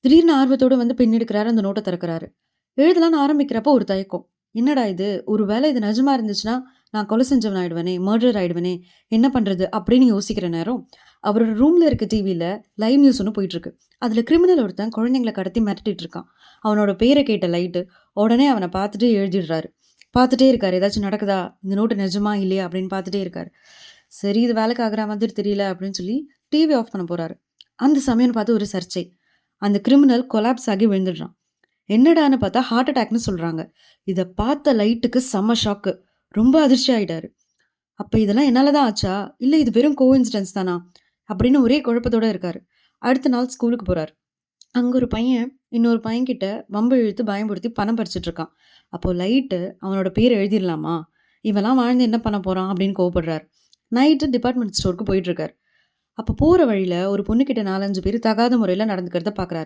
திடீர்னு ஆர்வத்தோட வந்து பென் எடுக்குறாரு. அந்த நோட்ட திறக்குறாரு. எழுதலான்னு ஆரம்பிக்கிறப்போ ஒரு தயக்கம். என்னடா இது? ஒரு வேளை இது நிஜமா இருந்துச்சுன்னா, நான் கொலை செஞ்சவன் ஆயிடுவேனே! மர்டரர் ஆயிடுவேனே! என்ன பண்றது? அப்படின்னு யோசிக்கிற நேரம், அவரோட ரூம்ல இருக்க டிவில லைவ் நியூஸ் ஒண்ணு போயிட்டுருக்கு. அதுல கிரிமினல் ஒருத்தன் குழந்தைங்கள கடத்தி மிரட்டிட்டு இருக்கான். அவனோட பேர கேட்ட லைட்டு, உடனே அவன பார்த்துட்டு எழுதிடுறாரு. பார்த்துட்டே இருக்காரு. ஏதாச்சும் நடக்குதா? இந்த நோட்டு நிஜமா? இல்லையா? அப்படின்னு பார்த்துட்டே இருக்காரு. சரி இது வேலைக்கு ஆகுற மாதிரி தெரியல அப்படின்னு சொல்லி டிவி ஆஃப் பண்ண போறாரு. அந்த சமயம்னு பார்த்து ஒரு சர்ச்சை. அந்த கிரிமினல் கொலாப்ஸ் ஆகி விழுந்துடுறான். என்னடான்னு பார்த்தா ஹார்ட் அட்டாக்ன்னு சொல்றாங்க. இத பார்த்த லைட்டுக்கு செம்ம ஷாக்கு. ரொம்ப அதிர்ச்சி ஆயிட்டாரு. அப்ப இதெல்லாம் என்னால தான் ஆச்சா? இல்ல இது வெறும் கோஇன்சிடென்ஸ் தானா? அப்படின்னு ஒரே குழப்பத்தோட இருக்காரு. அடுத்த நாள் ஸ்கூலுக்கு போறாரு. அங்க ஒரு பையன் இன்னொரு பையன்கிட்ட வம்பு இழுத்து பயம்படுத்தி பணம் பறிச்சுட்டு இருக்கான். அப்போ லைட்டு அவனோட பேர எழுதிரலாமா? இவன்லாம் வாழ்ந்து என்ன பண்ண போறான்? அப்படின்னு கோவப்படுறாரு. நைட்டு டிபார்ட்மெண்ட் ஸ்டோருக்கு போயிட்டு இருக்காரு. அப்ப போற வழியில ஒரு பொண்ணுகிட்ட 4, 5 பேர் தகாத முறையில நடந்துக்கிறத பார்க்குறாரு.